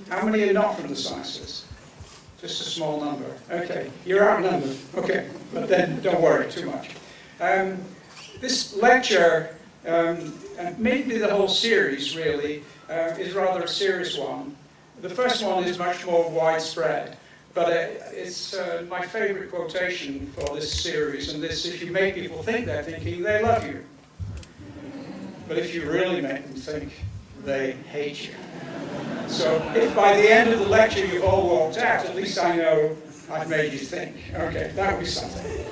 How many are not from the sciences? Just a small number. Okay, you're outnumbered. Okay, but then don't worry too much. This lecture, and maybe the whole series really, is rather a serious one. The first one is much more widespread, but it's my favorite quotation for this series, and this: if you make people think they're thinking, they love you. But if you really make them think, they hate you. So if by the end of the lecture you've all walked out, at least I know I've made you think. Okay, that would be something.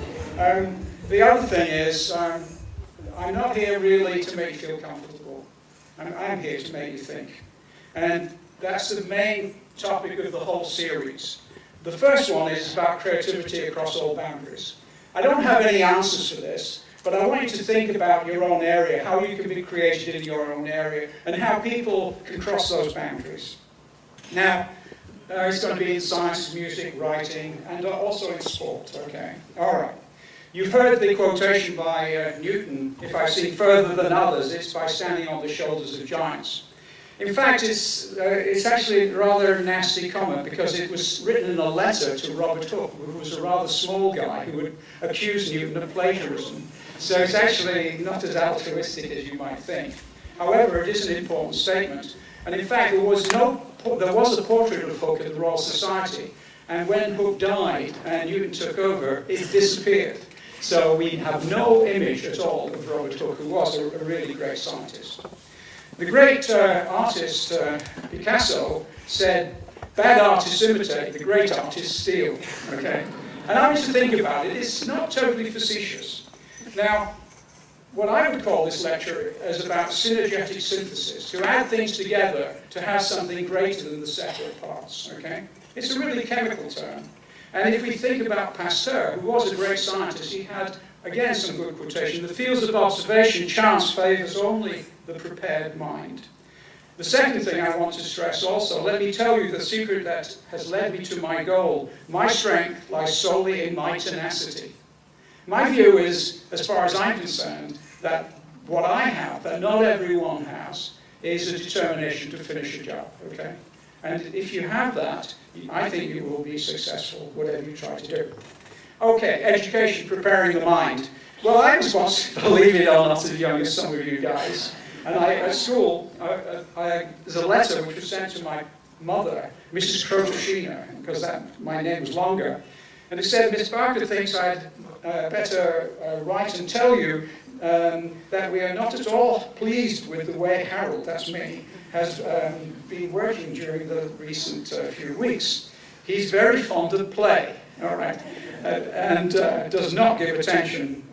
The other thing is, I'm not here really to make you feel comfortable. I'm here to make you think. And that's the main topic of the whole series. The first one is about creativity across all boundaries. I don't have any answers for this, but I want you to think about your own area, how you can be creative in your own area, and how people can cross those boundaries. Now, it's going to be in science, music, writing, and also in sport, okay? All right. You've heard the quotation by Newton, if I've seen further than others, it's by standing on the shoulders of giants. In fact, it's actually a rather nasty comment because it was written in a letter to Robert Hooke, who was a rather small guy who would accuse Newton of plagiarism. So it's actually not as altruistic as you might think. However, it is an important statement. And in fact, there was a portrait of Hooke at the Royal Society. And when Hooke died and Newton took over, it disappeared. So we have no image at all of Robert Hooke, who was a really great scientist. The great artist Picasso said, "Bad artists imitate, the great artists steal." Okay? And I want you to think about it. It's not totally facetious. Now, what I would call this lecture is about synergetic synthesis, to add things together to have something greater than the separate parts. Okay? It's a really chemical term. And if we think about Pasteur, who was a great scientist, he had, again, some good quotation. The fields of observation, chance favours only the prepared mind. The second thing I want to stress also, let me tell you the secret that has led me to my goal. My strength lies solely in my tenacity. My view is, as far as I'm concerned, that what I have, that not everyone has, is a determination to finish a job, okay? And if you have that, I think you will be successful, whatever you try to do. Okay, education, preparing the mind. Well, I was once, believe it or not, as young as some of you guys. And at school, there's a letter which was sent to my mother, Mrs. Kroto Lecture, because my name was longer. And it said, "Miss Barker thinks I'd better write and tell you that we are not at all pleased with the way Harold," that's me, "has been working during the recent few weeks. He's very fond of play," all right, and does not give attention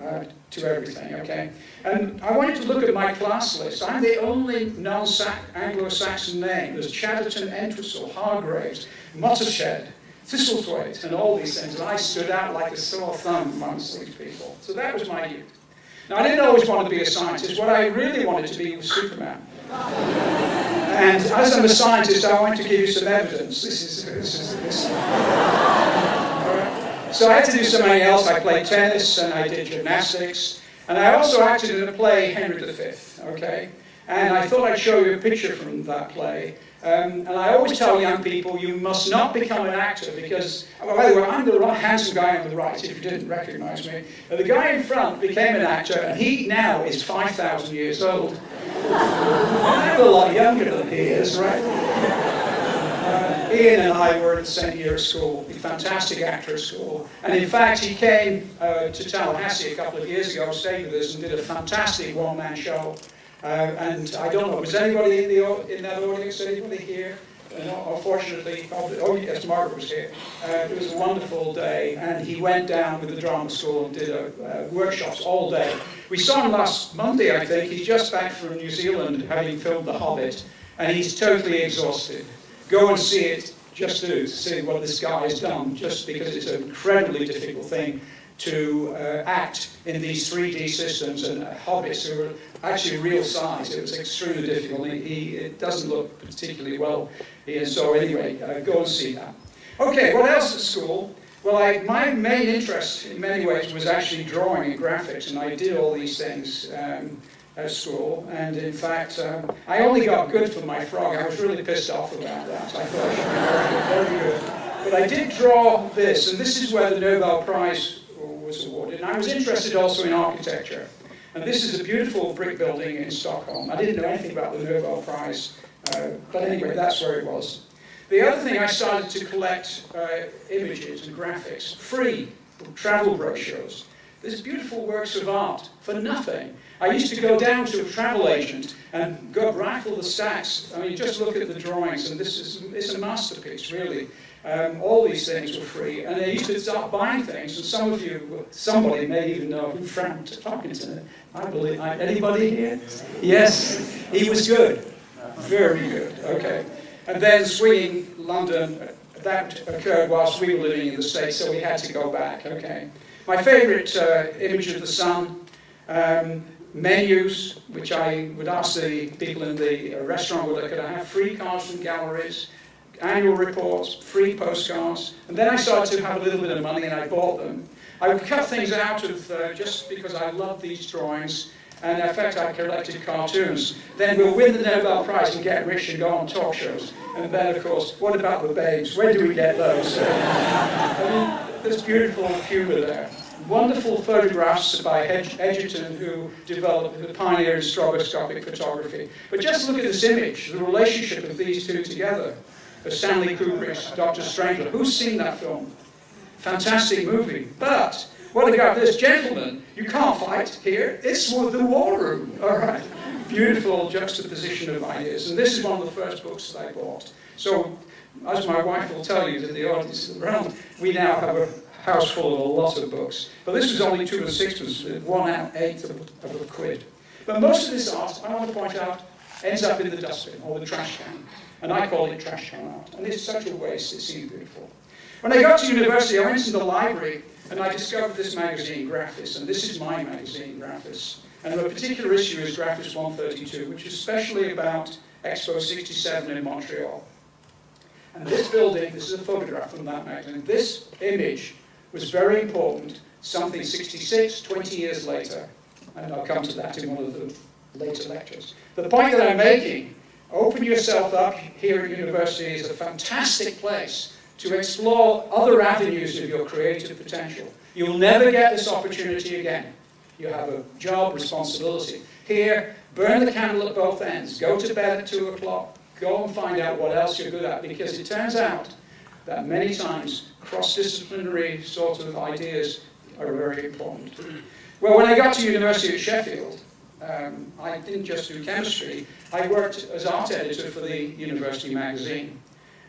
to everything, okay? And I want you to look at my class list. I'm the only non-Anglo-Saxon name. There's Chatterton, Entwistle, Hargraves, Mottershed, Thistlethwaite, and all these things. And I stood out like a sore thumb amongst these people. So that was my youth. Now, I didn't always want to be a scientist. What I really wanted to be was Superman. And as I'm a scientist, I want to give you some evidence. This. So I had to do something else. I played tennis and I did gymnastics. And I also acted in a play, Henry V, okay? And I thought I'd show you a picture from that play. And I always tell young people, you must not become an actor because, by the way, I'm the handsome guy on the right, if you didn't recognize me. And the guy in front became an actor, and he now is 5,000 years old. I'm a lot younger than he is, right? Ian and I were at the same year of school, a fantastic actor at school. And in fact, he came to Tallahassee a couple of years ago, stayed with us, and did a fantastic one-man show. And I don't know, was anybody in that audience? Anybody here? Unfortunately, oh yes, Margaret was here. It was a wonderful day, and he went down with the drama school and did workshops all day. We saw him last Monday, I think. He's just back from New Zealand, having filmed The Hobbit, and he's totally exhausted. Go and see it, just to see what this guy has done, just because it's an incredibly difficult thing to act in these 3D systems, and hobbits who are actually real size. It was extremely difficult. It doesn't look particularly well here. So anyway, go and see that. Okay, what else at school? Well, my main interest in many ways was actually drawing and graphics, and I did all these things at school, and in fact, I only got good for my frog. I was really pissed off about that. I thought I should be very, very good. But I did draw this, and this is where the Nobel Prize was awarded. And I was interested also in architecture. And this is a beautiful brick building in Stockholm. I didn't know anything about the Nobel Prize, but anyway, that's where it was. The other thing, I started to collect images and graphics, free travel brochures. There's beautiful works of art for nothing. I used to go down to a travel agent and go rifle the stacks. I mean, just look at the drawings, and it's a masterpiece, really. All these things were free, and I used to start buying things. And some of you, somebody may even know who Frank Tarkenton. I believe. Anybody here? Yes, he was good, very good. Okay, and then swinging London. That occurred whilst we were living in the States, so we had to go back. Okay. My favourite image of the sun, menus, which I would ask the people in the restaurant would look at. I have free cards from galleries, annual reports, free postcards, and then I started to have a little bit of money and I bought them. I would cut things out of just because I love these drawings, and in fact I collected cartoons. Then we'll win the Nobel Prize and get rich and go on talk shows. And then, of course, what about the babes? Where do we get those? I mean, there's beautiful humour there. Wonderful photographs by Edgerton, who developed the pioneer in stroboscopic photography. But just look at this image, the relationship of these two together. Stanley Kubrick's Dr. Strangelove. Who's seen that film? Fantastic movie. But what about this gentleman? You can't fight here. It's the war room. All right. Beautiful juxtaposition of ideas. And this is one of the first books that I bought. So, as my wife will tell you to the audience around, we now have a house full of a lot of books. But this was only 2 and 6pence, 1/8 of a quid. But most of this art, I want to point out, ends up in the dustbin or the trash can. And I call it trash can art. And it's such a waste, it seemed beautiful. When I got to university, I went to the library and I discovered this magazine, Graphis, and this is my magazine, Graphis. And a particular issue is Graphis 132, which is especially about Expo 67 in Montreal. And this building, this is a photograph from that magazine, this image was very important, something 66, 20 years later. And I'll come to that in one of the later lectures. The point that I'm making, open yourself up here at university is a fantastic place to explore other avenues of your creative potential. You'll never get this opportunity again. You have a job responsibility. Here, burn the candle at both ends. Go to bed at 2 o'clock. Go and find out what else you're good at, because it turns out that many times cross-disciplinary sort of ideas are very important. Well, when I got to university at Sheffield, I didn't just do chemistry. I worked as art editor for the university magazine.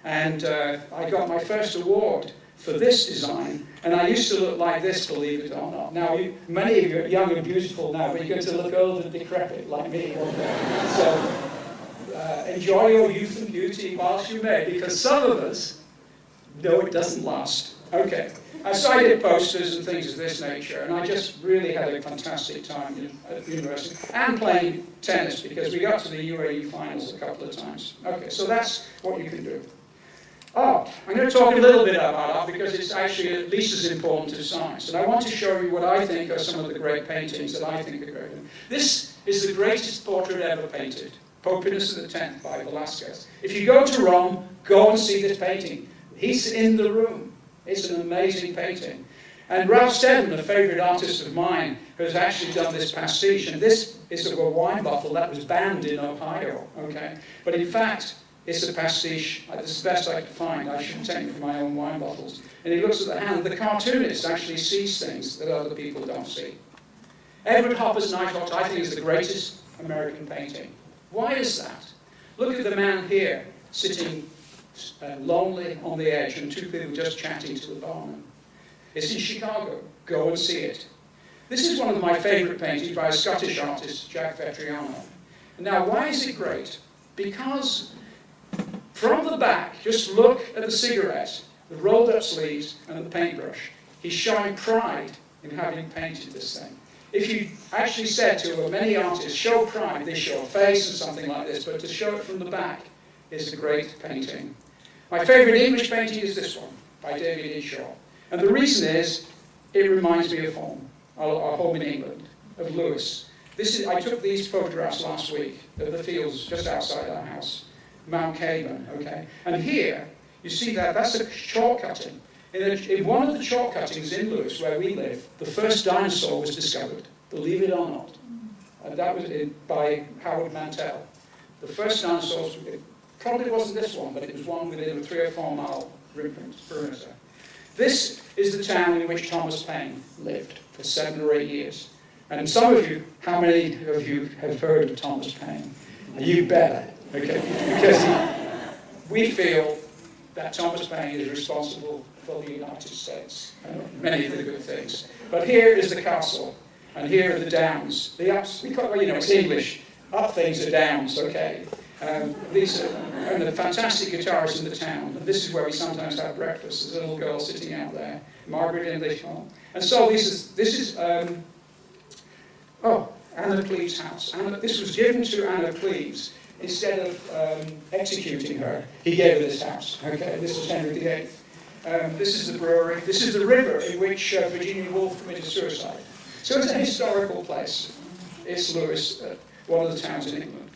And I got my first award for this design. And I used to look like this, believe it or not. Now, many of you are young and beautiful now, but you're going to look old and decrepit like me. So enjoy your youth and beauty whilst you may, because some of us know it doesn't last. Okay. So I did posters and things of this nature, and I just really had a fantastic time at university, and playing tennis, because we got to the UAE finals a couple of times. Okay, so that's what you can do. Art. I'm going to talk a little bit about art, because it's actually at least as important as science. And I want to show you what I think are some of the great paintings that I think are great. This is the greatest portrait ever painted, Pope Innocent X by Velázquez. If you go to Rome, go and see this painting. He's in the room. It's an amazing painting. And Ralph Steadman, a favourite artist of mine, has actually done this pastiche. And this is a wine bottle that was banned in Ohio. Okay? But in fact, it's a pastiche. It's the best I could find. I shouldn't take it from my own wine bottles. And he looks at the hand. The cartoonist actually sees things that other people don't see. Edward Hopper's Nighthawk, I think, is the greatest American painting. Why is that? Look at the man here, sitting lonely on the edge, and two people just chatting to the barman. It's in Chicago. Go and see it. This is one of my favourite paintings by a Scottish artist, Jack Vetriano. Now, why is it great? Because from the back, just look at the cigarette, the rolled up sleeves, and the paintbrush. He's showing pride in having painted this thing. If you actually said to many artists, show pride, they show a face and something like this, but to show it from the back is a great painting. My favourite English painting is this one, by David E. Shaw. And the reason is, it reminds me of home, our home in England, of Lewis. I took these photographs last week of the fields just outside our house, Mount Caban, okay? And here, you see that's a chalk cutting. In one of the chalk cuttings in Lewis, where we live, the first dinosaur was discovered, believe it or not. That was by Howard Mantell. The first dinosaur, it probably wasn't this one, but it was one within a 3 or 4 mile perimeter. This is the town in which Thomas Paine lived for 7 or 8 years. And some of you, how many of you have heard of Thomas Paine? You better, okay? Because we feel that Thomas Paine is responsible for the United States and many of the good things. But here is the castle, and here are the downs. The ups, it's English. Up things are downs, okay? These are the fantastic guitarists in the town. And this is where we sometimes have breakfast. There's a little girl sitting out there, Margaret English. And so this is Anna Cleeve's house. This was given to Anna Cleeves. Instead of executing her, he gave her this house. Okay, this is Henry VIII. This is the brewery. This is the river in which Virginia Woolf committed suicide. So it's a historical place. It's Lewis, one of the towns in England.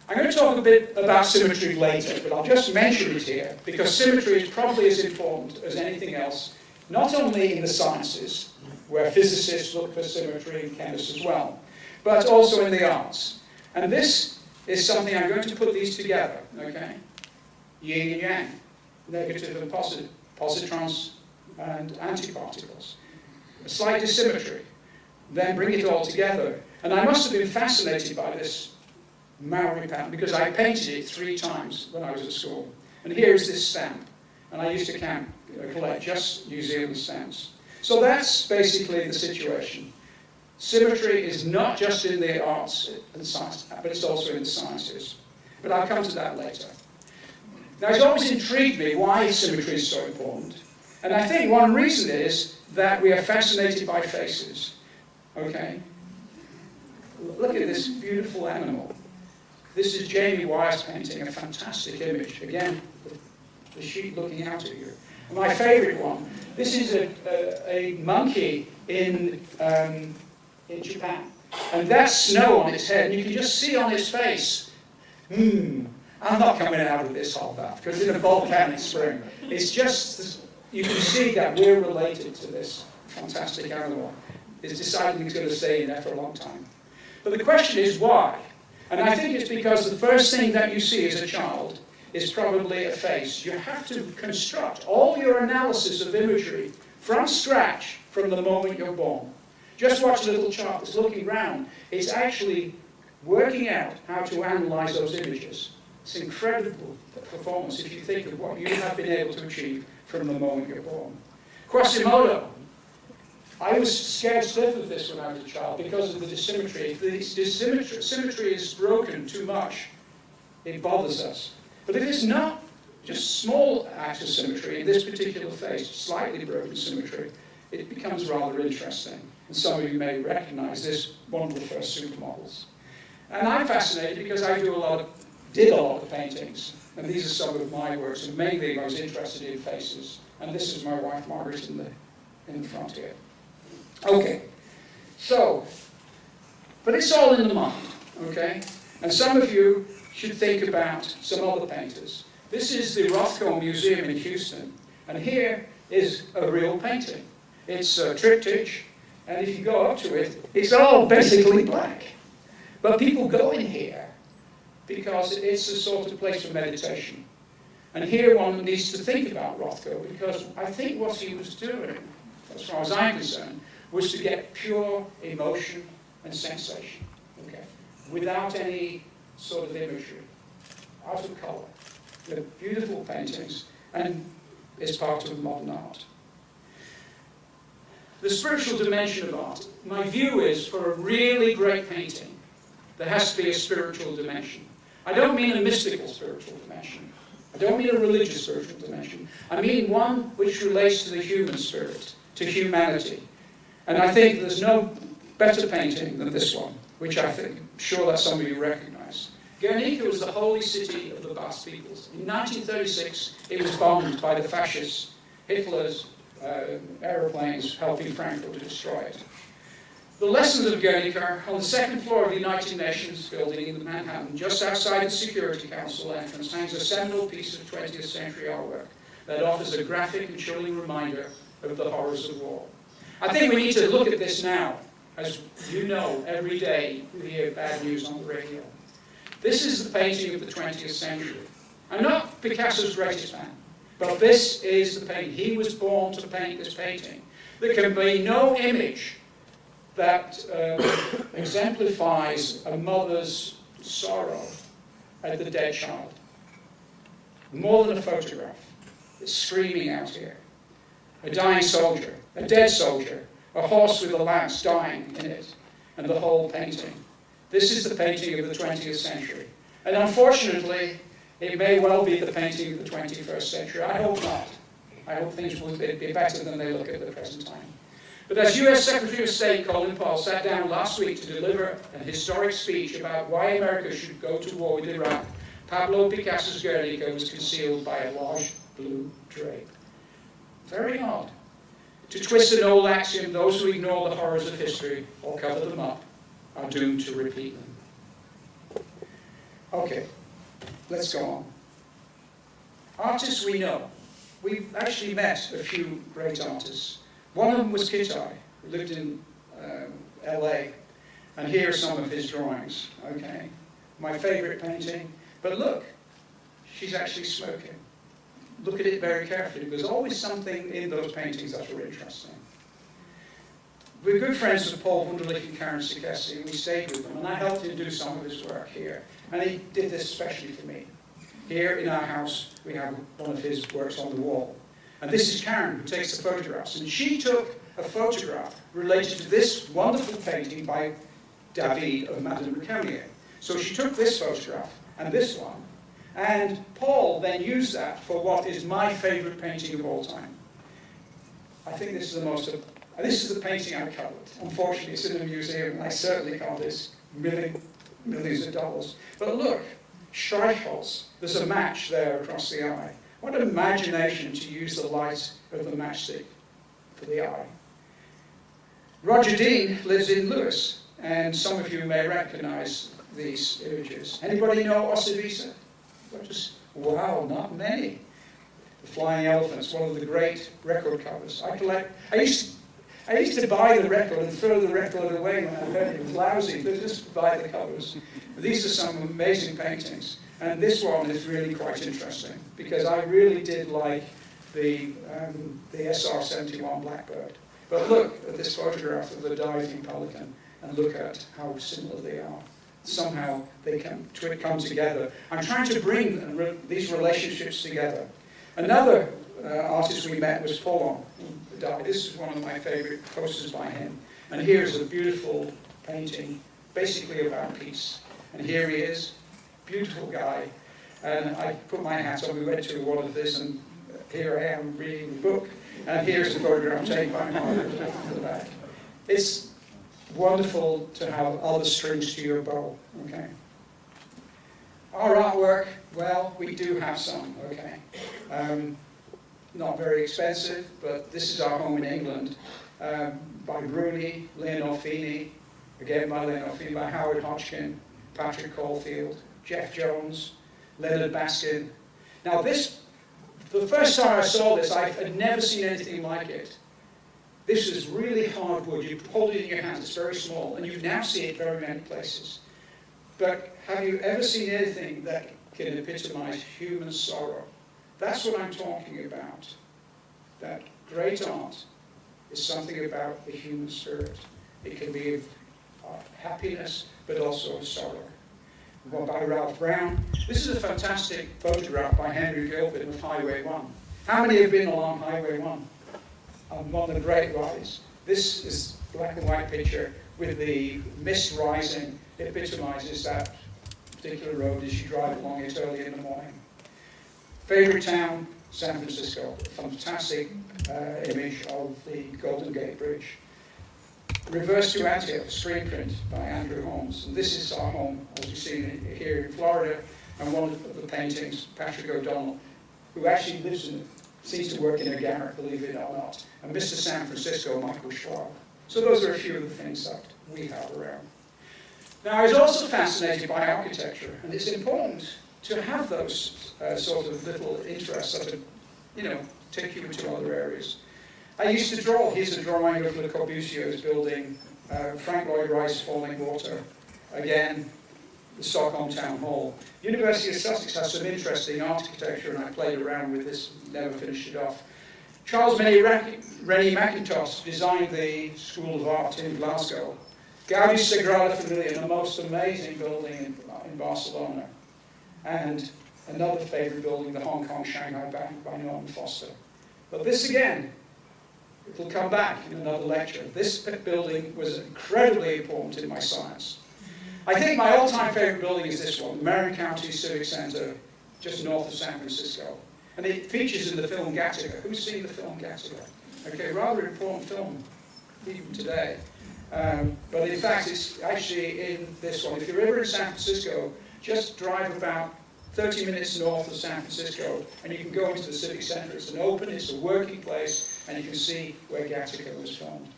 I'm going to talk a bit about symmetry later, but I'll just mention it here, because symmetry is probably as important as anything else, not only in the sciences, where physicists look for symmetry and chemists as well, but also in the arts. And this is something I'm going to put these together, okay? Yin and yang, negative and positive, positrons and antiparticles. A slight dissymmetry, then bring it all together. And I must have been fascinated by this Maori pattern because I painted it 3 times when I was at school. And here is this stamp. And I used to collect just New Zealand stamps. So that's basically the situation. Symmetry is not just in the arts and science, but it's also in the sciences. But I'll come to that later. Now, it's always intrigued me why symmetry is so important. And I think one reason is that we are fascinated by faces. Okay? Look at this beautiful animal. This is Jamie Wyeth's painting, a fantastic image. Again, the sheep looking out at you. And my favorite one, this is a monkey in Japan. And that's snow on its head, and you can just see on its face, I'm not coming out of this hot bath, because it's a volcanic spring. It's just, you can see that we're related to this fantastic animal. It's decided it's going to stay in there for a long time. But the question is why? And I think it's because the first thing that you see as a child is probably a face. You have to construct all your analysis of imagery from scratch from the moment you're born. Just watch a little child that's looking round. It's actually working out how to analyze those images. It's incredible performance if you think of what you have been able to achieve from the moment you're born. Quasimodo. I was scared stiff of this when I was a child because of the dissymmetry. If the symmetry is broken too much, it bothers us. But if it's not just small acts of symmetry, in this particular face, slightly broken symmetry, it becomes rather interesting. And some of you may recognize this, one of the first supermodels. And I'm fascinated because I did a lot of paintings. And these are some of my works. And mainly I was interested in faces. And this is my wife, Margaret, in the front here. Okay. So, but it's all in the mind, okay? And some of you should think about some other painters. This is the Rothko Museum in Houston. And here is a real painting. It's a triptych. And if you go up to it, it's all basically black. But people go in here because it's a sort of place for meditation. And here one needs to think about Rothko because I think what he was doing, as far as I'm concerned, was to get pure emotion and sensation, okay, without any sort of imagery, out of colour. They're beautiful paintings, and it's part of modern art. The spiritual dimension of art. My view is, for a really great painting, there has to be a spiritual dimension. I don't mean a mystical spiritual dimension. I don't mean a religious spiritual dimension. I mean one which relates to the human spirit, to humanity. And I think there's no better painting than this one, which I think, I'm sure that some of you recognize. Guernica was the holy city of the Basque peoples. In 1936, it was bombed by the fascists, Hitler's aeroplanes helping Franco to destroy it. The Lessons of Guernica on the second floor of the United Nations building in Manhattan, just outside the Security Council entrance, hangs a seminal piece of 20th century artwork that offers a graphic and chilling reminder of the horrors of war. I think we need to look at this now. As you know, every day we hear bad news on the radio. This is the painting of the 20th century. I'm not Picasso's greatest fan, but this is the painting. He was born to paint this painting. There can be no image that exemplifies a mother's sorrow at the dead child. More than a photograph. It's screaming out here. A dying soldier, a dead soldier, a horse with a lance dying in it, and the whole painting. This is the painting of the 20th century. And unfortunately, it may well be the painting of the 21st century. I hope not. I hope things will be better than they look at the present time. But as US Secretary of State Colin Powell sat down last week to deliver an historic speech about why America should go to war with Iraq, Pablo Picasso's Guernica was concealed by a large blue drape. Very odd. To twist an old axiom, those who ignore the horrors of history or cover them up are doomed to repeat them. Okay, let's go on. Artists we know. We've actually met a few great artists. One of them was Kitai, who lived in LA, and here are some of his drawings. Okay, my favorite painting. But look, she's actually smoking. Look at it very carefully. There's always something in those paintings that are interesting. We're good friends with Paul Wunderlich and Karen Sikessi, and we stayed with them, and I helped him do some of his work here. And he did this especially for me. Here in our house, we have one of his works on the wall. And this is Karen, who takes the photographs. And she took a photograph related to this wonderful painting by David of Madame Recamier. So she took this photograph and this one, and Paul then used that for what is my favorite painting of all time. I think this is the painting I covered. Unfortunately, it's in a museum, and I certainly can't. It's millions of dollars. But look, Streichholz, there's a match there across the eye. What an imagination to use the light of the matchstick for the eye. Roger Dean lives in Lewis, and some of you may recognize these images. Anybody know Osibisa? Wow, not many. The Flying Elephants, one of the great record covers. I used to buy the record and throw the record away when I heard it was lousy, but just buy the covers. These are some amazing paintings. And this one is really quite interesting, because I really did like the SR-71 Blackbird. But look at this photograph of the diving pelican, and look at how similar they are. Somehow they come together. I'm trying to bring these relationships together. Another artist we met was Paulon, who died. This is one of my favorite posters by him. And here's a beautiful painting, basically about peace. And here he is. Beautiful guy, and I put my hat on. We went to one of this, and here I am reading the book, and here's a photograph taken by Margaret at the back. It's wonderful to have other strings to your bow. Okay. Our artwork, well, we do have some. Okay, not very expensive, but this is our home in England, by Bruni, Leonor Feeney, again by Leonor Feeney, by Howard Hodgkin, Patrick Caulfield, Jeff Jones, Leonard Baskin. Now the first time I saw this, I had never seen anything like it. This is really hard wood. You hold it in your hands, it's very small, and you now see it very many places. But have you ever seen anything that can epitomize human sorrow? That's what I'm talking about. That great art is something about the human spirit. It can be of happiness, but also of sorrow. One by Ralph Brown. This is a fantastic photograph by Henry Gilpin of Highway 1. How many have been along Highway 1? On one of the great rides. This is a black and white picture with the mist rising. It epitomizes that particular road as you drive along it early in the morning. Favorite town, San Francisco. Fantastic image of the Golden Gate Bridge. Reverse to Antioch, a screen print by Andrew Holmes. And this is our home, as you see here in Florida, and one of the paintings, Patrick O'Donnell, who actually seems to work in a garret, believe it or not, and Mr. San Francisco, Michael Schwab. So those are a few of the things that we have around. Now, I was also fascinated by architecture, and it's important to have those sort of little interests that, take you into other areas. I used to draw. Here's a drawing of Le Corbusier's building, Frank Lloyd Wright's Falling Water. Again, the Stockholm Town Hall. University of Sussex has some interesting architecture, and I played around with this, never finished it off. Charles Rennie Mackintosh designed the School of Art in Glasgow. Gaudi's Sagrada Familia, the most amazing building in Barcelona. And another favorite building, the Hong Kong Shanghai Bank by Norman Foster. But this again, it'll come back in another lecture. This building was incredibly important in my science. I think my all-time favorite building is this one, Marin County Civic Center, just north of San Francisco. And it features in the film Gattaca. Who's seen the film Gattaca? Okay, rather important film, even today. But in fact, it's actually in this one. If you're ever in San Francisco, just drive about 30 minutes north of San Francisco, and you can go into the Civic Center. It's an open, it's a working place, and you can see where Gattaca was filmed.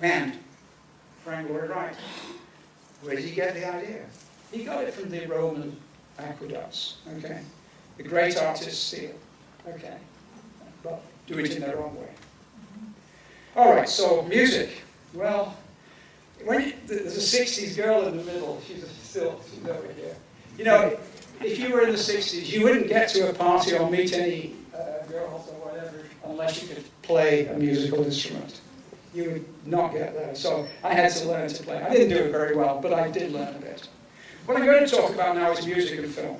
And Frank Lloyd Wright, where did he get the idea? He got it from the Roman aqueducts, okay? The great artists steal, okay? But do it in their own way. All right, so music. Well, there's a 60s girl in the middle. She's over here. You know, if you were in the 60s, you wouldn't get to a party or meet any girls or whatever unless you could play a musical instrument. You would not get that. So I had to learn to play. I didn't do it very well, but I did learn a bit. What I'm going to talk about now is music and film.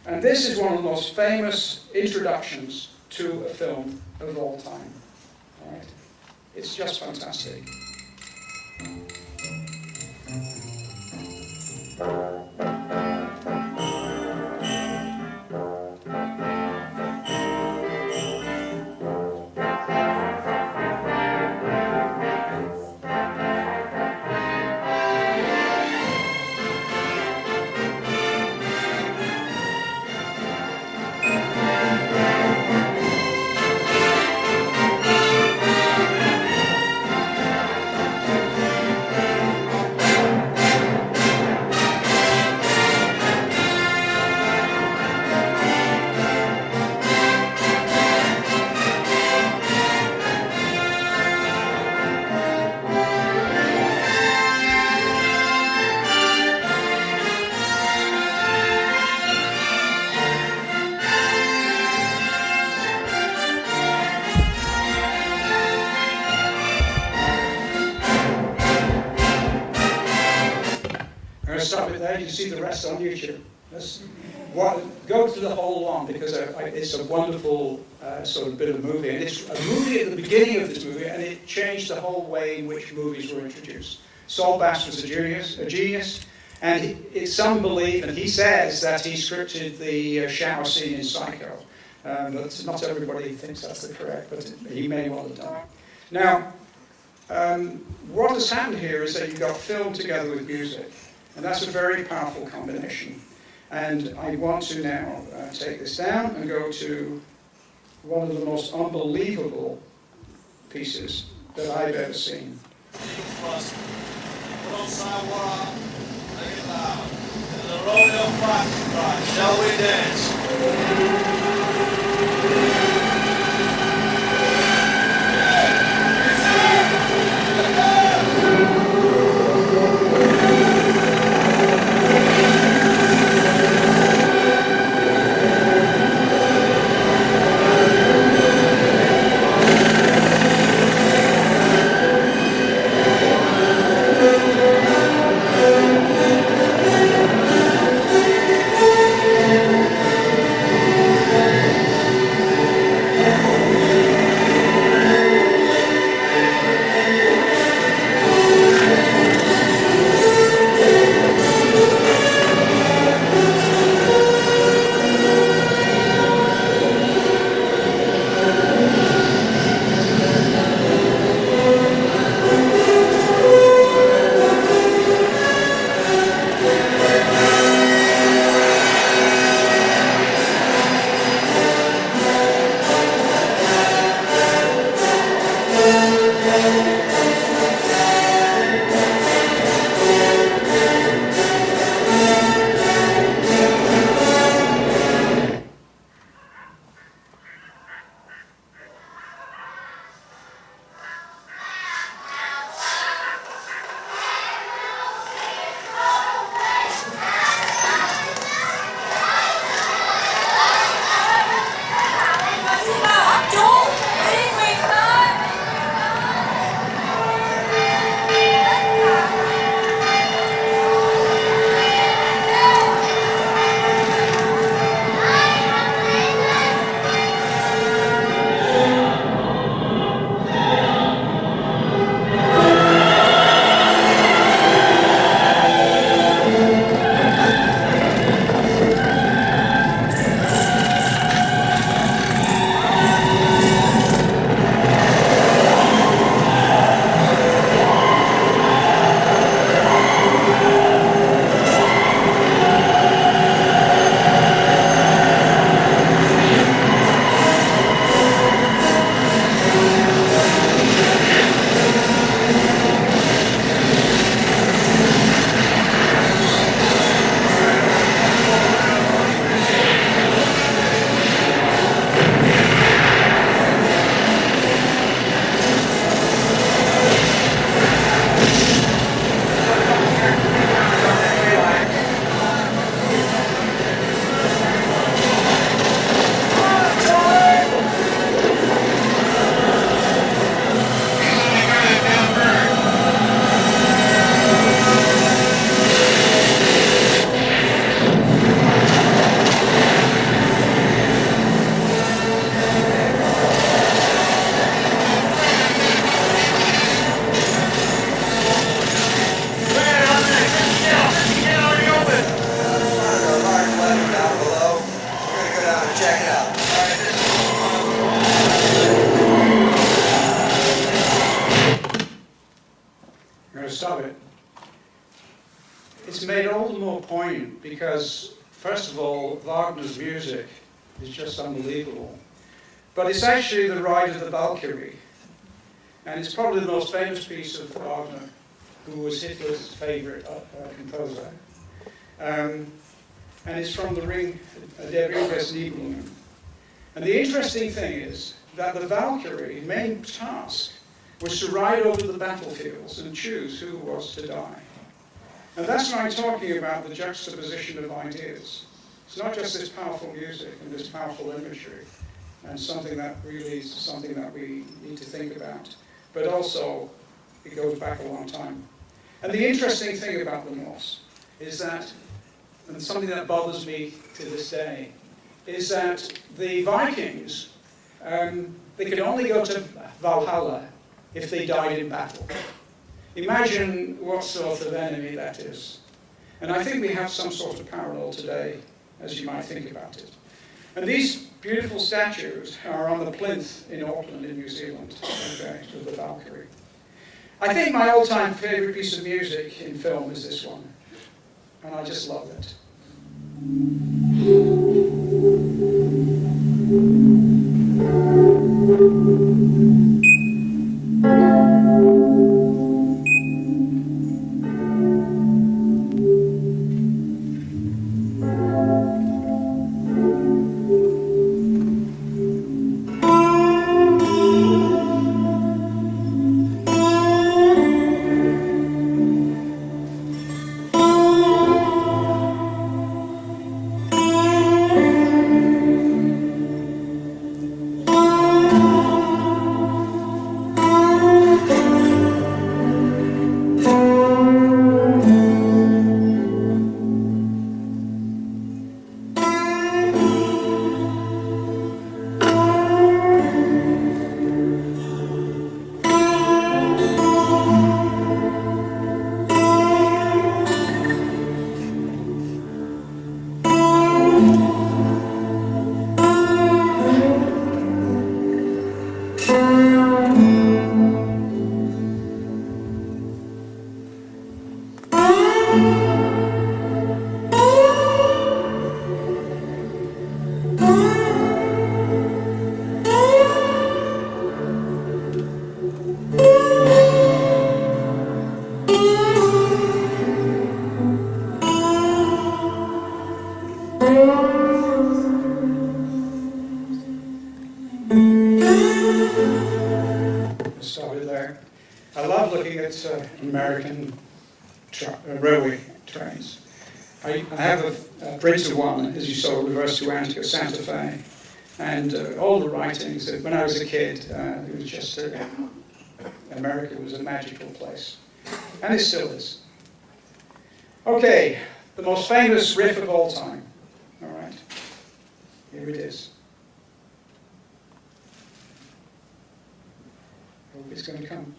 And this is one of the most famous introductions to a film of all time. All right? It's just fantastic. Stop it there. You can see the rest on YouTube. Go to the whole one because it's a wonderful sort of bit of a movie. And it's a movie at the beginning of this movie, and it changed the whole way in which movies were introduced. Saul Bass was a genius, and it's some belief, and he says that he scripted the shower scene in Psycho. But not everybody thinks that's the correct, but he may well have done it. Now, what has happened here is that you've got film together with music. And that's a very powerful combination. And I want to now take this down and go to one of the most unbelievable pieces that I've ever seen. Shall we dance? poignant because, first of all, Wagner's music is just unbelievable. But it's actually the Ride of the Valkyrie. And it's probably the most famous piece of Wagner, who was Hitler's favorite composer. And it's from the Ring, Der Ring des Nibelungen. And the interesting thing is that the Valkyrie, main task, was to ride over the battlefields and choose who was to die. And that's why I'm talking about the juxtaposition of ideas. It's not just this powerful music and this powerful imagery, and something that really is something that we need to think about, but also it goes back a long time. And the interesting thing about the Norse is that, and something that bothers me to this day, is that the Vikings, they could only go to Valhalla if they died in battle. Imagine what sort of enemy that is. And I think we have some sort of parallel today, as you might think about it. And these beautiful statues are on the plinth in Auckland in New Zealand, okay, of the Valkyrie. I think my all-time favorite piece of music in film is this one, and I just love it. Started there. I love looking at American railway trains. I have a printed one, as you saw, reverse to Antica, Santa Fe, and all the writings. When I was a kid, it was just America was a magical place, and it still is. Okay, the most famous riff of all time. All right, here it is. Hope it's going to come.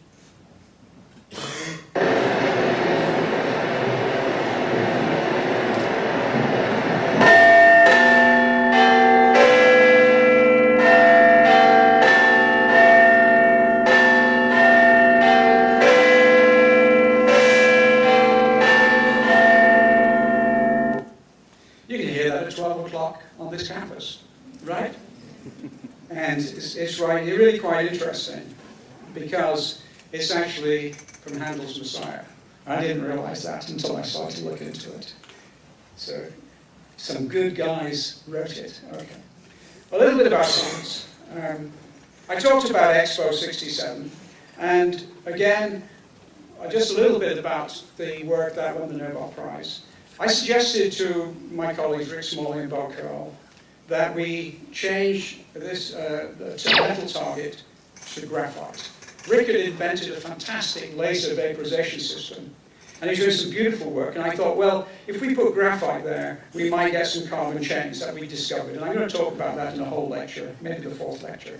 You can hear that at 12 o'clock on this campus, right? And it's really quite interesting, because it's actually from Handel's Messiah. I didn't realize that until I started to look into it. So, some good guys wrote it. Okay. A little bit about songs. I talked about Expo 67, and again, just a little bit about the work that won the Nobel Prize. I suggested to my colleagues Rick Smalley and Bob Carroll that we change this metal target to graphite. Rick had invented a fantastic laser vaporization system, and he's doing some beautiful work. And I thought, well, if we put graphite there, we might get some carbon chains that we discovered. And I'm going to talk about that in a whole lecture, maybe the fourth lecture.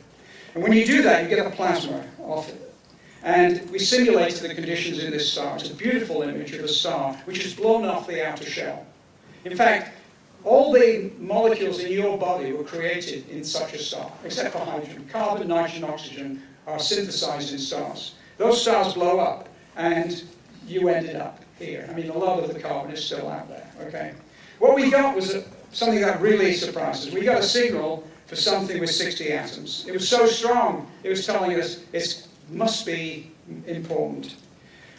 And when you do that, you get a plasma off it. And we simulated the conditions in this star. It's a beautiful image of a star which is blown off the outer shell. In fact, all the molecules in your body were created in such a star, except for hydrogen. Carbon, nitrogen, oxygen are synthesized in stars. Those stars blow up, and you ended up here. I mean, a lot of the carbon is still out there, okay? What we got was something that really surprised us. We got a signal for something with 60 atoms. It was so strong, it was telling us it must be important.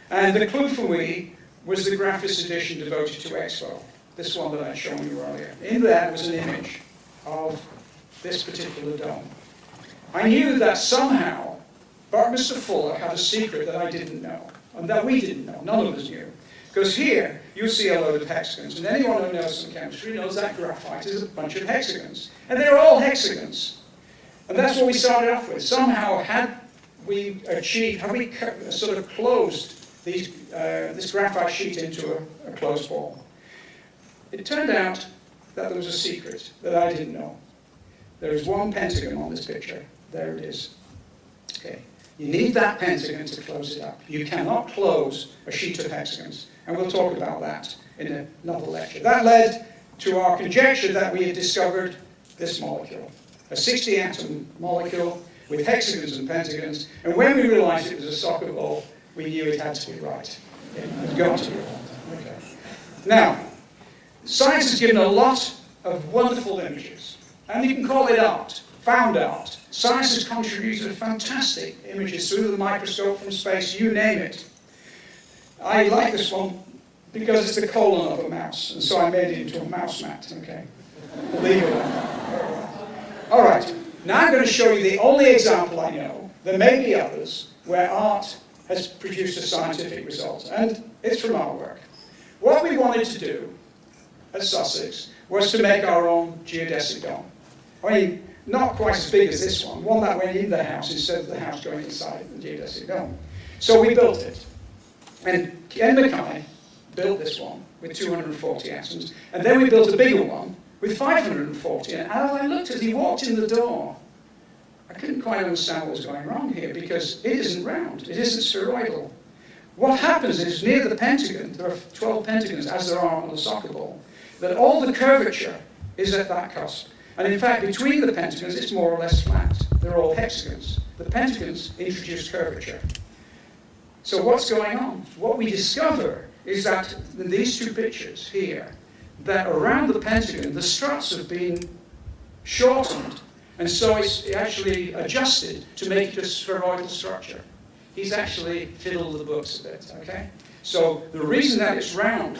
And the clue for me was the Graphis edition devoted to Expo, this one that I'd shown you earlier. In there was an image of this particular dome. I knew that somehow Buckminster Fuller had a secret that I didn't know, and that we didn't know, none of us knew. Because here, you see a load of hexagons, and anyone who knows some chemistry knows that graphite is a bunch of hexagons. And they're all hexagons. And that's what we started off with. Somehow, had we sort of closed this graphite sheet into a closed ball? It turned out that there was a secret that I didn't know. There is one pentagon on this picture. There it is. Okay. You need that pentagon to close it up. You cannot close a sheet of hexagons. And we'll talk about that in another lecture. That led to our conjecture that we had discovered this molecule, a 60-atom molecule with hexagons and pentagons. And when we realized it was a soccer ball, we knew it had to be right. It had got to be right. Okay. Now, science has given a lot of wonderful images. And you can call it art, found art. Science has contributed fantastic images through the microscope from space, you name it. I like this one because it's the colon of a mouse, and so I made it into a mouse mat, okay? Legal. All right, now I'm going to show you the only example I know, there may be others, where art has produced a scientific result, and it's from our work. What we wanted to do at Sussex was to make our own geodesic dome. I mean, not quite as big as this one that went in the house instead of the house going inside the geodesic dome. So we built it. And Ken Mackay built this one with 240 atoms, and then we built a bigger one with 540. And as I looked as he walked in the door, I couldn't quite understand what was going wrong here, because it isn't round, it isn't spheroidal. What happens is, near the pentagon, there are 12 pentagons, as there are on a soccer ball, that all the curvature is at that cusp. And in fact, between the pentagons, it's more or less flat. They're all hexagons. The pentagons introduce curvature. So what's going on? What we discover is that in these two pictures here, that around the pentagon, the struts have been shortened, and so it's actually adjusted to make it a spheroidal structure. He's actually fiddled the books a bit, okay? So the reason that it's round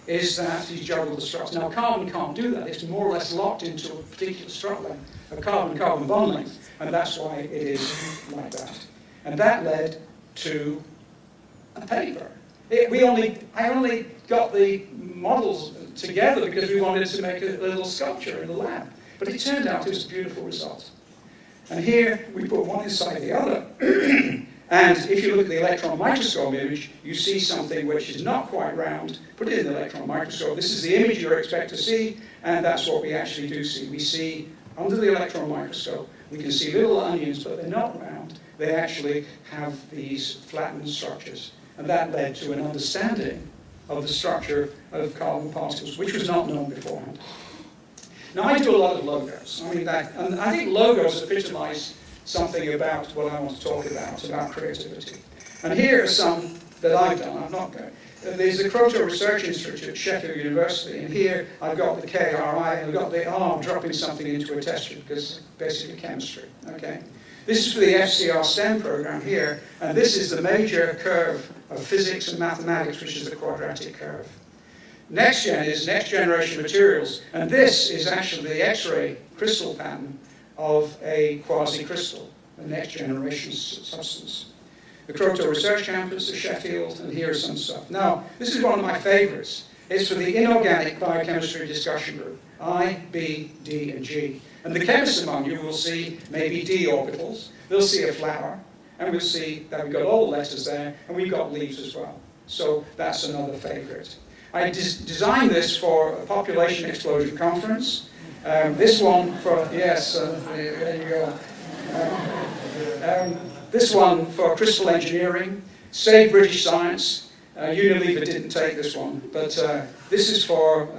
is that he's juggled the struts. Now, carbon can't do that. It's more or less locked into a particular strut length, a carbon-carbon bond length, and that's why it is like that. And that led to a paper. I only got the models together because we wanted to make a little sculpture in the lab. But it turned out it was a beautiful result. And here we put one inside the other. And if you look at the electron microscope image, you see something which is not quite round. Put it in the electron microscope. This is the image you expect to see, and that's what we actually do see. We see, under the electron microscope, we can see little onions, but they're not round. They actually have these flattened structures. And that led to an understanding of the structure of carbon particles, which was not known beforehand. Now, I do a lot of logos. And I think logos epitomize something about what I want to talk about creativity. And here are some that I've done. I'm not going. There's the Kroto Research Institute at Sheffield University, and here I've got the KRI, and I've got the arm dropping something into a test tube, because it's basically chemistry. Okay. This is for the FCR STEM program here, and this is the major curve of physics and mathematics, which is the quadratic curve. Next gen is next generation materials, and this is actually the X-ray crystal pattern of a quasi-crystal, a next generation substance. The Kroto Research Campus at Sheffield, and here's some stuff. Now, this is one of my favorites. It's for the Inorganic Biochemistry Discussion Group, I, B, D, and G. And the chemists among you will see maybe D orbitals, they'll see a flower, and we'll see that we've got all the letters there, and we've got leaves as well. So that's another favorite. I designed this for a population explosion conference. This one for, yes, there you go. This one for crystal engineering, Save British Science. Unilever didn't take this one, but this is for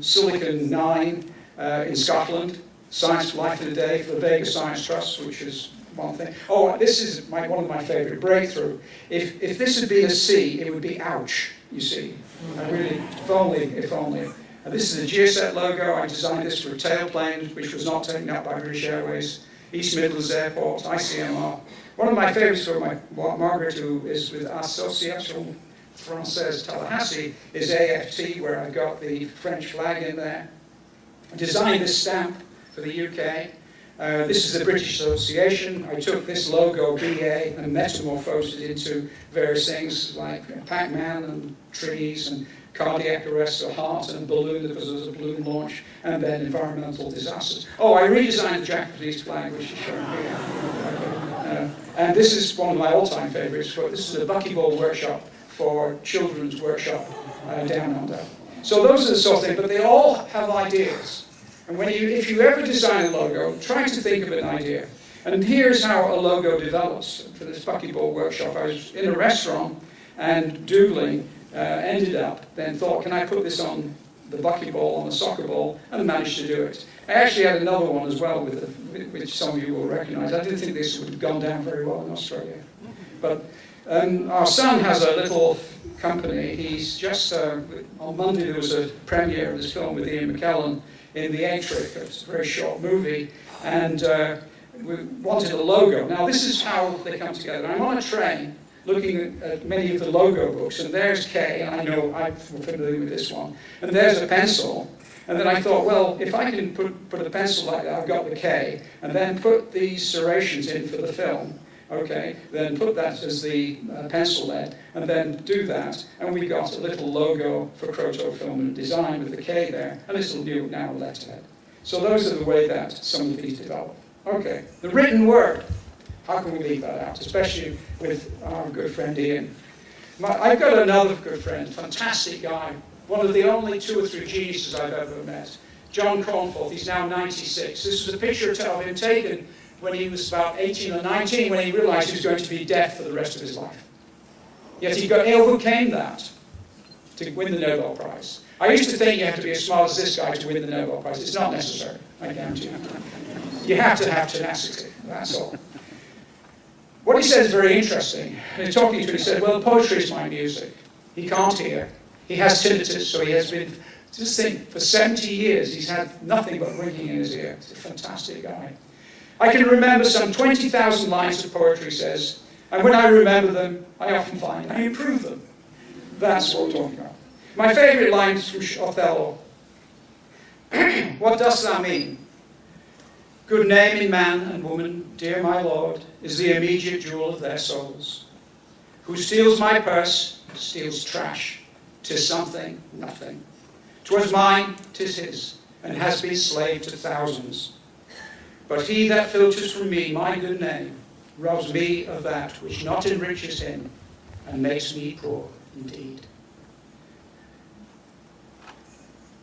Silicon 9 in Scotland, Science for Life in a Day for the Vega Science Trust, which is one thing. Oh, this is one of my favorite breakthrough. If this had been a C, it would be ouch, you see. I really, if only. And this is the Geoset logo. I designed this for a tailplane, which was not taken up by British Airways. East Midlands Airport, ICMR. One of my favorites for Margaret, who is with Association Française Tallahassee, is AFT, where I got the French flag in there. I designed this stamp for the UK. This is the British Association. I took this logo, BA, and metamorphosed it into various things like Pac-Man and trees and cardiac arrest, a heart and a balloon because there was a balloon launch, and then environmental disasters. Oh, I redesigned the Japanese flag, which is shown here. And this is one of my all-time favorites. This is a buckyball workshop for children's workshop down under. So those are the sort of things, but they all have ideas. And if you ever design a logo, try to think of an idea. And here's how a logo develops for this buckyball workshop. I was in a restaurant and doodling, ended up, then thought, can I put this on the buckyball, on the soccer ball, and managed to do it. I actually had another one as well, which some of you will recognize. I didn't think this would have gone down very well in Australia. But our son has a little company. He's just, on Monday there was a premiere of this film with Ian McKellen in the A-Trick. It's a very short movie. And we wanted a logo. Now this is how they come together. I'm on a train looking at many of the logo books, and there's K, and I know I'm familiar with this one, and there's a pencil, and then I thought, well, if I can put a pencil like that, I've got the K, and then put these serrations in for the film, okay, then put that as the pencil lead, and then do that, and we got a little logo for Kroto Film and Design with the K there, and this little new now letterhead. So those are the way that some of these develop. Okay, the written word. How can we leave that out, especially with our good friend Ian? I've got another good friend, fantastic guy, one of the only 2 or 3 geniuses I've ever met, John Cornforth. He's now 96. This was a picture of him taken when he was about 18 or 19, when he realized he was going to be deaf for the rest of his life. Yet he overcame that to win the Nobel Prize. I used to think you have to be as smart as this guy to win the Nobel Prize. It's not necessary, I guarantee you. You have to have tenacity, that's all. What he said is very interesting. And talking to him, he said, well, poetry is my music. He can't hear. He has tinnitus, so he has been, just think, for 70 years, he's had nothing but ringing in his ear. He's a fantastic guy. I can remember some 20,000 lines of poetry, he says, and when I remember them, I often find I improve them. That's what we're talking about. My favorite line is from Othello. What dost thou mean? Good name in man and woman, dear my lord, is the immediate jewel of their souls. Who steals my purse, steals trash. 'Tis something, nothing. 'Twas mine, 'tis his, and has been slave to thousands. But he that filters from me my good name, robs me of that which not enriches him, and makes me poor indeed.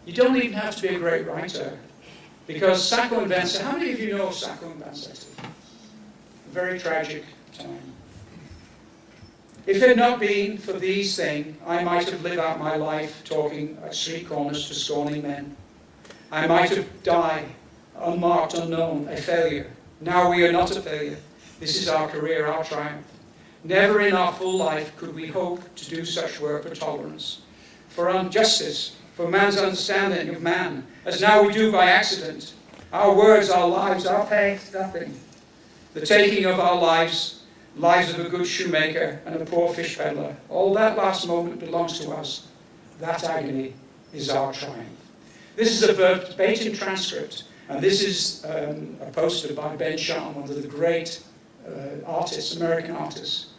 You don't even have to be a great writer, because Sacco and Vanzetti, how many of you know Sacco and Vanzetti? A very tragic time. If it had not been for these things, I might have lived out my life talking at street corners to scorning men. I might have died, unmarked, unknown, a failure. Now we are not a failure. This is our career, our triumph. Never in our full life could we hope to do such work for tolerance, for injustice, for man's understanding of man, as now we do by accident. Our words, our lives, our pain, nothing. The taking of our lives of a good shoemaker and a poor fish peddler, all that last moment belongs to us. That agony is our triumph. This is a verbatim transcript, and this is a poster by Ben Shahn, one of the great artists, American artists,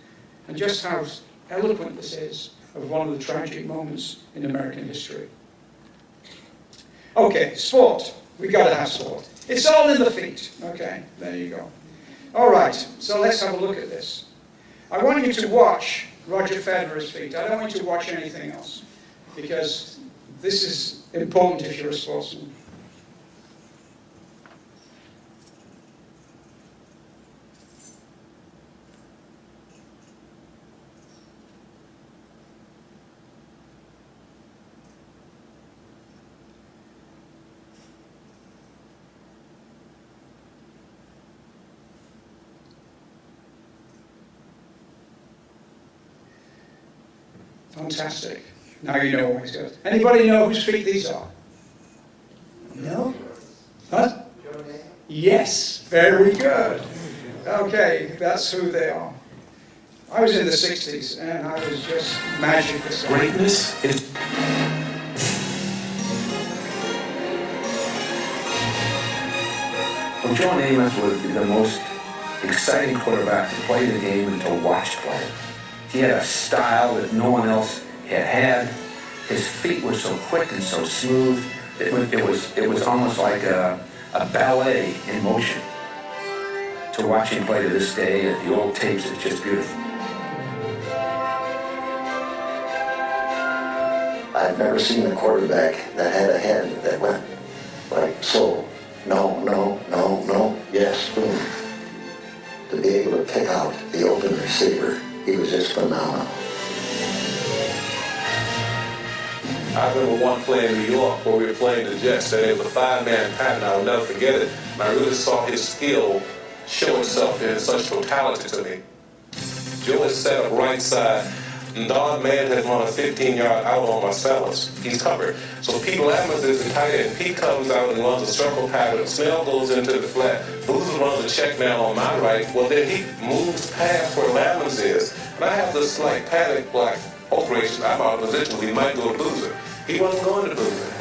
and just how eloquent this is of one of the tragic moments in American history. Okay, sport. We've got to have sport. It's all in the feet. Okay, there you go. All right, so let's have a look at this. I want you to watch Roger Federer's feet. I don't want you to watch anything else, because this is important if you're a sportsman. Fantastic. Now you know why he's good. Anybody know whose feet these are? No? Huh? Yes, very good. Okay, that's who they are. I was in the 60s, and I was just magic. Greatness is... Well, John Amos was the most exciting quarterback to play the game and to watch play. He had a style that no one else had had. His feet were so quick and so smooth. It was almost like a ballet in motion. To watch him play to this day at the old tapes, it's just beautiful. I've never seen a quarterback that had a head that went like so. No, no, no, no, yes, boom. To be able to pick out the open receiver, he was just phenomenal. I remember one play in New York where we were playing the Jets, and it was a five-man pattern. I will never forget it. And I really saw his skill show itself in such totality to me. Joe is set up right side, and Don Man has run a 15-yard out on Marcellus. He's covered. So Pete Lammers is the tight end. Pete comes out and runs a circle pattern. Snell goes into the flat. Boozer runs a check man on my right. Well, then he moves past where Lammers is. And I have this like panic, like, operation. I'm out of position. We might go to Boozer. He wasn't going to Boozer.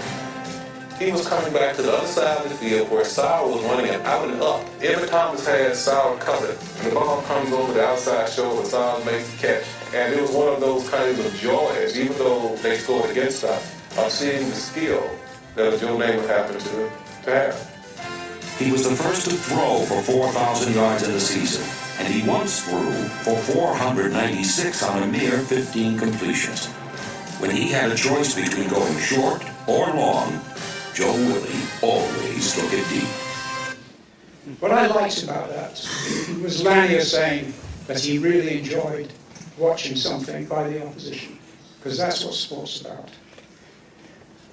He was coming back to the other side of the field where Sauer was running it out and up. Every Thomas had Sauer covered, and the ball comes over the outside shoulder, Sauer makes the catch. And it was one of those kinds of joys, even though they scored against us, of seeing the skill that Joe Namath happened to have. He was the first to throw for 4,000 yards in a season, and he once threw for 496 on a mere 15 completions. When he had a choice between going short or long, Joe Willie always took it deep. What I liked about that was Lanier saying that he really enjoyed watching something by the opposition, because that's what sport's about.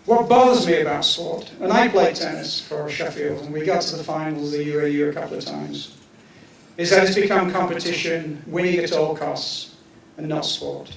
What bothers me about sport, and I played tennis for Sheffield, and we got to the finals the year a couple of times, is that it's become competition, winning at all costs, and not sport.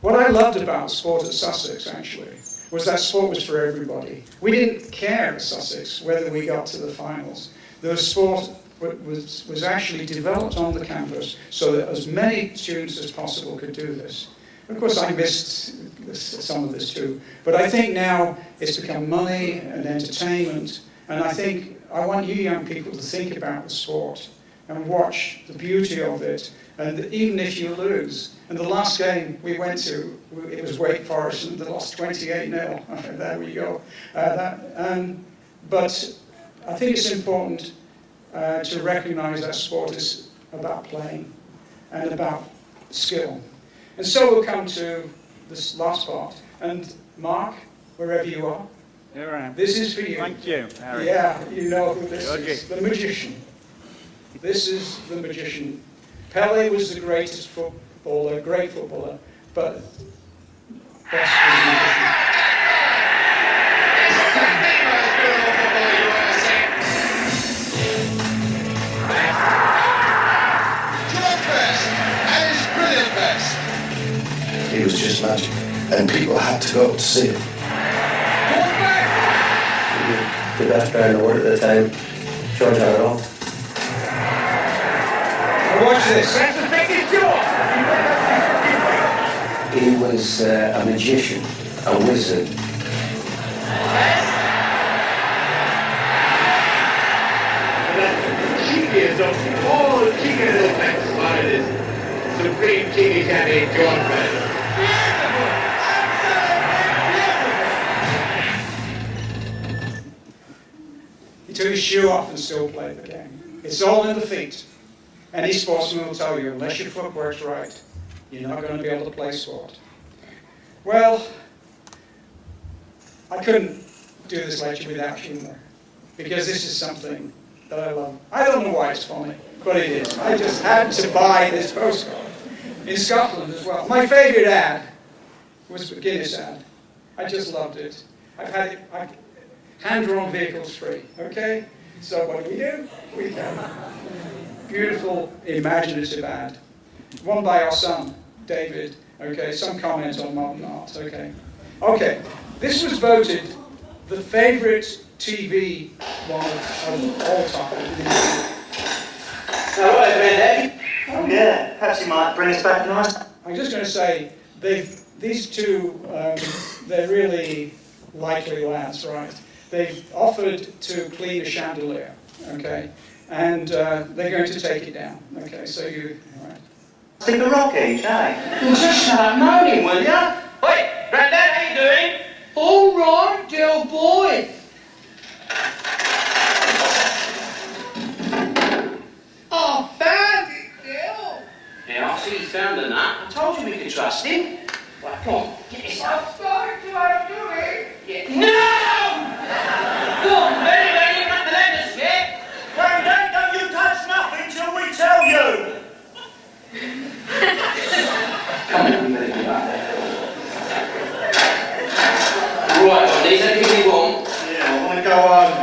What I loved about sport at Sussex, actually, was that sport was for everybody. We didn't care at Sussex whether we got to the finals. The sport was actually developed on the campus so that as many students as possible could do this. Of course, I missed some of this too, but I think now it's become money and entertainment, and I want you young people to think about the sport and watch the beauty of it, and even if you lose. And the last game we went to, it was Wake Forest, and they lost 28-0. There we go. But I think it's important to recognise that sport is about playing and about skill. And so we'll come to this last part. And Mark, wherever you are, Here I am. this is for you. Thank you, Harry. Yeah, you know who this Okay. is. The magician. This is the magician. Pele was the greatest footballer, great footballer, but best was the magician. He was just magic, and people had to go to see him. The best player in the world at the time, George Arnold. Watch this. He was a magician, a wizard. Cheekiest of all cheeky little things, what it is. Supreme cheeky candy, George Bennett. He took his shoe off and still played the game. It's all in the feet. Any sportsman will tell you, unless your footwork's right, you're not going to be able to play sport. Well, I couldn't do this lecture without humour, because this is something that I love. I don't know why it's funny, but it is. I just had to buy this postcard. In Scotland as well. My favourite ad was the Guinness ad. I just loved it. I've had it, hand-drawn vehicles free, okay? So what do? We can. Beautiful, imaginative ad. One by our son, David, Okay, some comment on modern art. Okay. Okay, this was voted the favourite TV one of all time. Now, what Granddad? Oh, yeah, perhaps you might bring us back nice. I'm just going to say, these two, they're really likely lads, right? They've offered to clean a chandelier, okay? And they're going to take it down, okay? So you, all right. Think of rock age, eh? Well, just shut up moaning, will ya? Wait, Granddad, how you doing? All right, dear boy. Oh, found it, Bill. Yeah, I see you found a nut. I told you we could trust him. Right, come on, get this I'm up. starting to undo it. Yeah. No! Go on, Benny, don't you got the letters yet? Granddad, don't you touch nothing till we tell you. Come on, you better get up. Right, on these, anything you want? Yeah, I want to go home.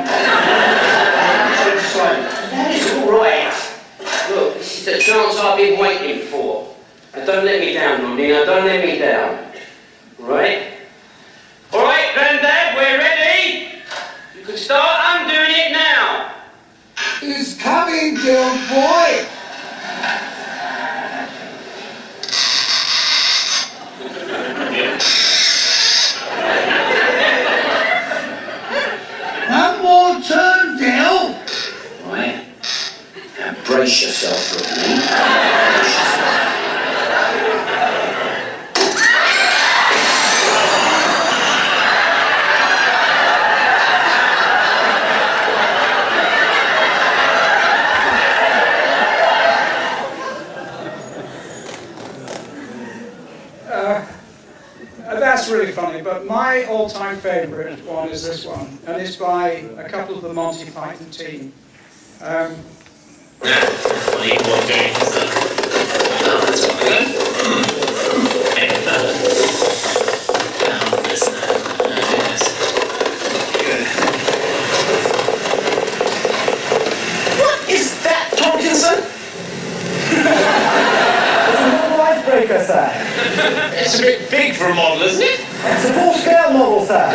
That is all right. Look, this is the chance I've been waiting for. Now don't let me down, Rodney. Now don't let me down. Right? All right, Granddad, we're ready. You can start undoing it now. He's coming, dear boy. One more turn, Bill. Right? Now brace yourself, Rodney. Brace yourself. That's really funny, but my all-time favourite one is this one, and it's by a couple of the Monty Python team. What is that, Tomkinson? It's a model icebreaker, sir. It's a bit big for a model, isn't it? It's a full-scale model, sir.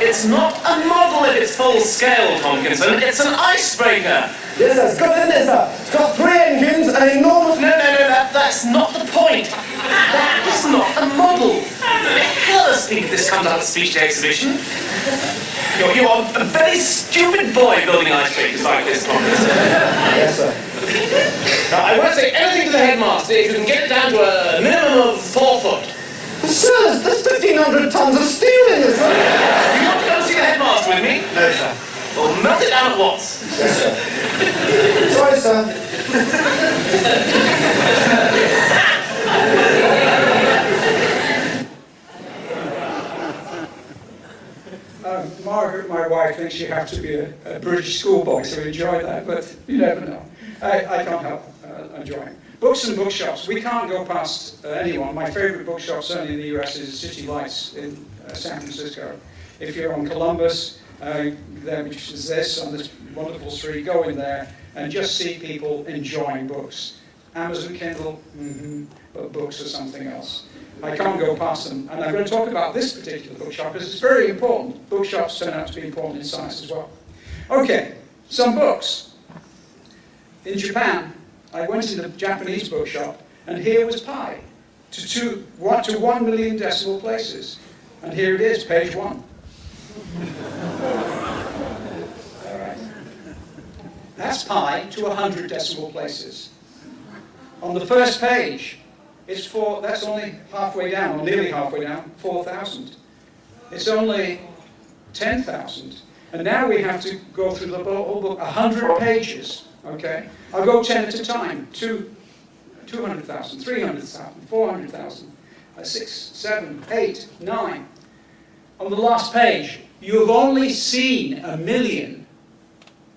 It's not a model if it's full scale, Tomkinson. It's an icebreaker. Yes, sir. It's got, isn't it, sir? It's got 3 engines and an enormous... No, that's not the point. That is not a model. The hell does think if this comes out of the speech day exhibition? You're a very stupid boy building icebreakers like this, Tomkinson. Yes, sir. Now, I won't say anything to the headmaster if you can get it down to a minimum of 4 foot. Sir, there's 1,500 tons of steel in this, sir. Do you want to go and see the headmaster with me? No, sir. Well, melt it down at once. Yes, sir. Sorry, sir. Margaret, my wife, thinks you have to be a British schoolboy to enjoy that, but you never know. I can't help enjoying. Books and bookshops. We can't go past anyone. My favourite bookshop, certainly in the US, is City Lights in San Francisco. If you're on Columbus, there, which is this, on this wonderful street, go in there and just see people enjoying books. Amazon Kindle, but books are something else. I can't go past them. And I'm going to talk about this particular bookshop because it's very important. Bookshops turn out to be important in science as well. Okay, some books. In Japan, I went into the Japanese bookshop, and here was pi, to 1 million decimal places. And here it is, page 1. All right. That's pi to 100 decimal places. On the first page, that's only halfway down, or nearly halfway down, 4,000. It's only 10,000. And now we have to go through the whole book, 100 pages, okay? I'll go 10 at a time, 200,000, 300,000, 400,000, 6, 7, 8, 9. On the last page, you've only seen 1 million,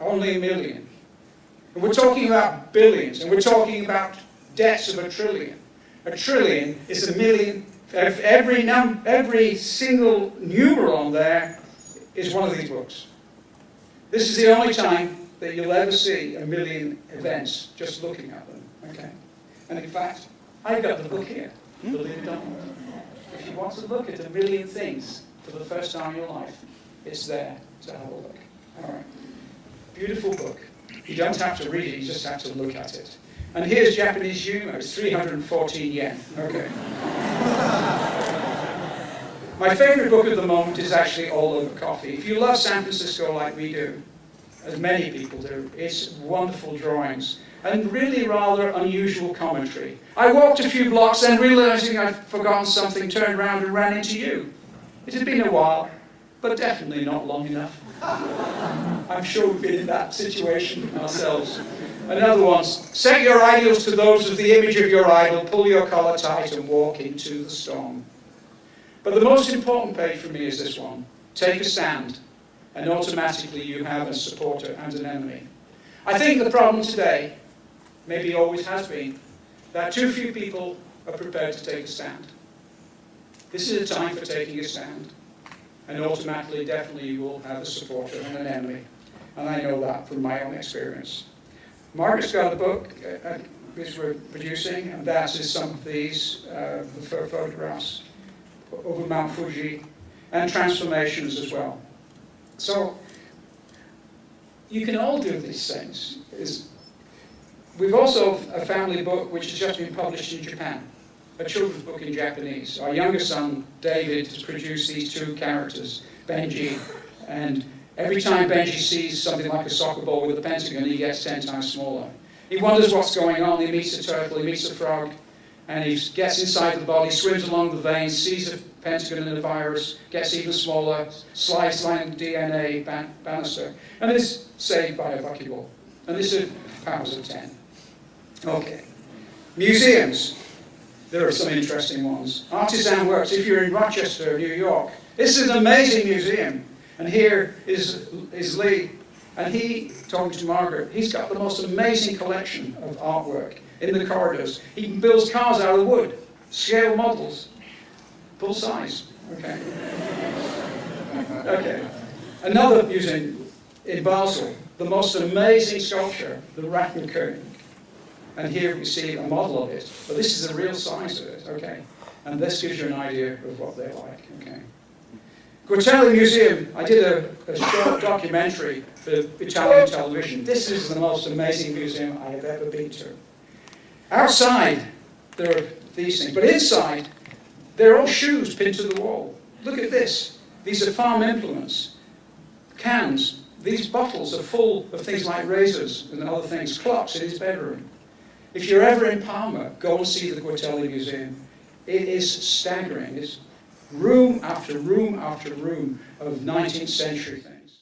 only 1 million. And we're talking about billions, and we're talking about debts of 1 trillion. 1 trillion is 1 million. Every single numeral on there is one of these books. This is the only time that you'll ever see 1 million events just looking at them. Okay, and in fact, I've got the book here. believe it or not. If you want to look at a million things for the first time in your life, it's there to have a look. All right. Beautiful book. You don't have to read it, you just have to look at it. And here's Japanese humor. It's 314 yen. Okay. My favorite book at the moment is actually All Over Coffee. If you love San Francisco like we do, as many people do, it's wonderful drawings and really rather unusual commentary. I walked a few blocks, then realizing I'd forgotten something, turned around and ran into you. It had been a while, but definitely not long enough. I'm sure we've been in that situation ourselves. Another one, set your ideals to those of the image of your idol, pull your collar tight and walk into the storm. But the most important page for me is this one. Take a stand, and automatically you have a supporter and an enemy. I think the problem today, maybe always has been, that too few people are prepared to take a stand. This is a time for taking a stand, and automatically, definitely, you will have a supporter and an enemy. And I know that from my own experience. Margaret's got a book which we're producing, and that is some of these the photographs over Mount Fuji, and transformations as well. So, you can all do these things. We've also a family book which has just been published in Japan, a children's book in Japanese. Our youngest son, David, has produced these two characters, Benji, and every time Benji sees something like a soccer ball with a pentagon, he gets 10 times smaller. He wonders what's going on. He meets a turtle, he meets a frog, and he gets inside the body, swims along the veins, sees a pentagon and a virus, gets even smaller, slides like DNA banister, and is saved by a buckyball. And this is powers of 10. Okay. Museums. There are some interesting ones. Artisan Works. If you're in Rochester, New York, this is an amazing museum. And here is Lee. And he, talking to Margaret, he's got the most amazing collection of artwork in the corridors. He builds cars out of wood, scale models, full size. Okay. Okay. Another museum in Basel, the most amazing sculpture, the Rattenkönig. And here we see a model of it, but this is the real size of it. Okay. And this gives you an idea of what they're like. Okay. Guatelli Museum, I did a short documentary for Italian television. This is the most amazing museum I have ever been to. Outside, there are these things, but inside, they're all shoes pinned to the wall. Look at this. These are farm implements, cans. These bottles are full of things like razors and other things, clocks in his bedroom. If you're ever in Parma, go and see the Guatelli Museum. It is staggering. It's room after room after room of 19th century things.